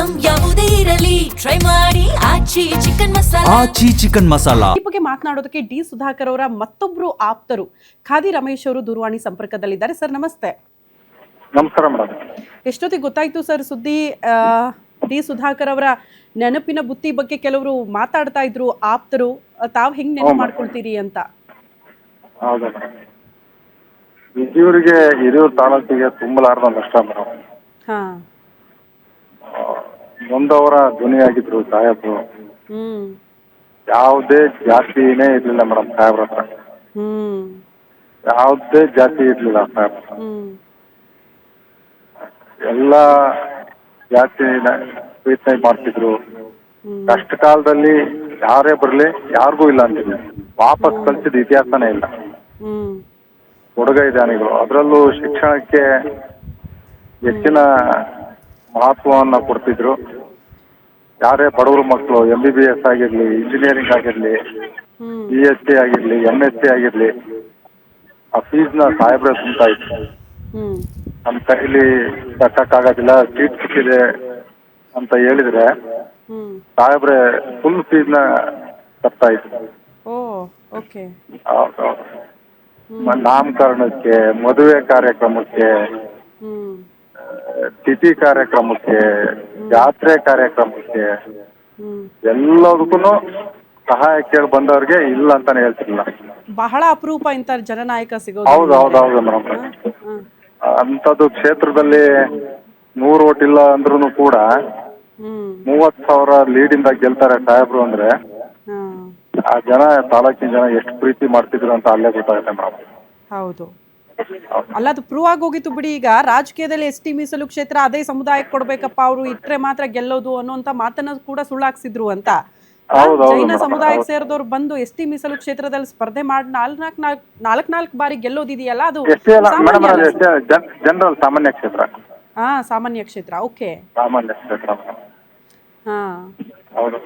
Item ಯಾವುದೇ ಇರಲಿ try ಮಾಡಿ ಆಚಿ ಚಿಕನ್ ಮಸಾಲಾ. ಆಚಿ ಚಿಕನ್ ಮಸಾಲಾ ಈ ಬಗ್ಗೆ ಮಾತನಾಡೋದಕ್ಕೆ ಡಿ ಸುಧಾಕರ್ ಅವರ ಮತ್ತೊಬ್ರು ಆಪ್ತರು ಖಾದಿ ರಮೇಶ್ ಅವರು ದೂರವಾಣಿ ಸಂಪರ್ಕದಲ್ಲಿದ್ದಾರೆ. ಸರ್ ನಮಸ್ತೆ. ನಮಸ್ಕಾರ ಮೇಡಮ್. ಎಷ್ಟೊತ್ತಿಗೆ ಗೊತ್ತಾಯ್ತು ಸರ್ ಸುದ್ದಿ? ಡಿ ಸುಧಾಕರ್ ಅವರ ನೆನಪಿನ ಬುತ್ತಿ ಬಗ್ಗೆ ಕೆಲವರು ಮಾತಾಡ್ತಾ ಇದ್ರು ಆಪ್ತರು, ತಾವ್ ಹೆಂಗ್ ನೆನಪು ಮಾಡ್ಕೊಳ್ತೀರಿ ಅಂತ. ಹೌದಾ ಮೇಡಮ್, ಹಿರಿಯೂರು ತಾಲೂಕಿಗೆ ತುಂಬಲಾರದ ನಷ್ಟ ಮೇಡಮ್. ಹಾ, ನೊಂದವರ ಧ್ವನಿಯಾಗಿದ್ರು ಸಾಹೇಬ್ರು. ಹ್ಮ್ ಯಾವುದೇ ಜಾತಿನೇ ಇರ್ಲಿಲ್ಲ ಮೇಡಮ್ ಸಾಹೇಬ್ರ ಹತ್ರ. ಹ್ಮ್ ಯಾವುದೇ ಜಾತಿ ಇರ್ಲಿಲ್ಲ ಸಾಹೇಬ್ರ ಹತ್ರ. ಹ್ಮ್ ಎಲ್ಲ ಜಾತಿನ ಪ್ರೀತಿ ಮಾಡ್ತಿದ್ರು. ಕಷ್ಟ ಕಾಲದಲ್ಲಿ ಯಾರೇ ಬರ್ಲಿ ಯಾರಿಗೂ ಇಲ್ಲ ಅಂತಿಲ್ಲ, ವಾಪಸ್ ಕಳ್ಸಿದ ಇತಿಹಾಸನೇ ಇಲ್ಲ. ಹ್ಮ್ ಕೊಡುಗೈ ದಾನಿಗಳು, ಅದರಲ್ಲೂ ಶಿಕ್ಷಣಕ್ಕೆ ಹೆಚ್ಚಿನ ಮಹತ್ವವನ್ನು ಕೊಡ್ತಿದ್ರು. ಯಾರೇ ಬಡವರ ಮಕ್ಕಳು MBBS ಆಗಿರ್ಲಿ, ಇಂಜಿನಿಯರಿಂಗ್ ಆಗಿರ್ಲಿ, BSc ಆಗಿರ್ಲಿ, MSc ಆಗಿರ್ಲಿ, ಆ ಫೀಸ್ನ ಸಾಹೇಬ್ರೆ ತುಂಬ್ತಾ ಇತ್ತು. ಹ್ಮ್ ನಮ್ಮ ಕೈಲಿ ಕಟ್ಟಕ್ಕಾಗೋದಿಲ್ಲ, ಸೀಟ್ ಸಿಕ್ಕಿದೆ ಅಂತ ಹೇಳಿದ್ರೆ ಹ್ಮ್ ಸಾಹೇಬ್ರೆ ಫುಲ್ ಫೀಸ್ನ ಕಟ್ತಾ ಇತ್ತು. ಓ ಓಕೆ. ನಾಮಕರಣಕ್ಕೆ, ಮದುವೆ ಕಾರ್ಯಕ್ರಮಕ್ಕೆ, ಹ್ಮ್ ತಿಥಿ ಕಾರ್ಯಕ್ರಮಕ್ಕೆ, ಜಾತ್ರೆ ಕಾರ್ಯಕ್ರಮಕ್ಕೆ, ಹ್ಮ್ ಎಲ್ಲದಕ್ಕೂ ಸಹಾಯ ಕೇಳಿ ಬಂದವ್ರಿಗೆ ಇಲ್ಲ ಅಂತಾನೆ ಹೇಳ್ತಿರ್ಲಿಲ್ಲ. ಬಹಳ ಅಪರೂಪ ಇಂಥ ಜನನಾಯಕ ಸಿಗೋದು. ಹೌದು ಮೇಡಮ್. ಅಂಥದ್ದು ಕ್ಷೇತ್ರದಲ್ಲಿ 100 ಓಟ್ ಇಲ್ಲ ಅಂದ್ರೂ ಕೂಡ ಹ್ಮ್ 30,000 ಲೀಡಿಂದ ಗೆಲ್ತಾರೆ ಸಾಹೇಬ್ರು ಅಂದ್ರೆ ಹಾ, ಆ ಜನ, ತಾಲೂಕಿನ ಜನ ಎಷ್ಟು ಪ್ರೀತಿ ಮಾಡ್ತಿದ್ರು ಅಂತ ಅಲ್ಲೇ ಗೊತ್ತಾಗುತ್ತೆ ಮೇಡಮ್. ಹೌದು. ಅಲ್ಲ, ಅದು ಪ್ರೂವ್ ಆಗಿ ಹೋಗಿತ್ತು ಬಿಡಿ. ಈಗ ರಾಜಕೀಯದಲ್ಲಿ ST ಮೀಸಲು ಕ್ಷೇತ್ರ ಅದೇ ಸಮುದಾಯಕ್ಕೆ ಕೊಡ್ಬೇಕಪ್ಪ, ಅವರು ಇಟ್ರೆ ಮಾತ್ರ ಗೆಲ್ಲೋದು ಅನ್ನೋಂತ ಮಾತನ್ನ ಕೂಡ ಸುಳ್ಳಾಕ್ಸಿದ್ರು ಅಂತ. ಜೈನ ಸಮುದಾಯಕ್ಕೆ ಸೇರಿದವ್ರು ಬಂದು ST ಮೀಸಲು ಕ್ಷೇತ್ರದಲ್ಲಿ ಸ್ಪರ್ಧೆ ಮಾಡಿ ನಾಲ್ಕು ಬಾರಿ ಗೆಲ್ಲೋದಿದೆಯಲ್ಲ, ಅದು ಜನರಲ್ ಸಾಮಾನ್ಯ ಕ್ಷೇತ್ರ. ಹಾ, ಸಾಮಾನ್ಯ ಕ್ಷೇತ್ರ. ಓಕೆ, ಸಾಮಾನ್ಯ ಕ್ಷೇತ್ರ. ಹಾ. ಹೌದು.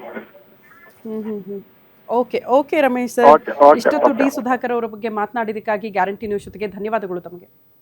Okay Ramesh sir, okay. ಇಷ್ಟೊತ್ತು ಡಿ ಸುಧಾಕರ್ ಅವರ ಬಗ್ಗೆ ಮಾತನಾಡಿದಕ್ಕಾಗಿ ಗ್ಯಾರಂಟಿ ನ್ಯೂಸ್ ಜೊತೆಗೆ ಧನ್ಯವಾದಗಳು ತಮಗೆ.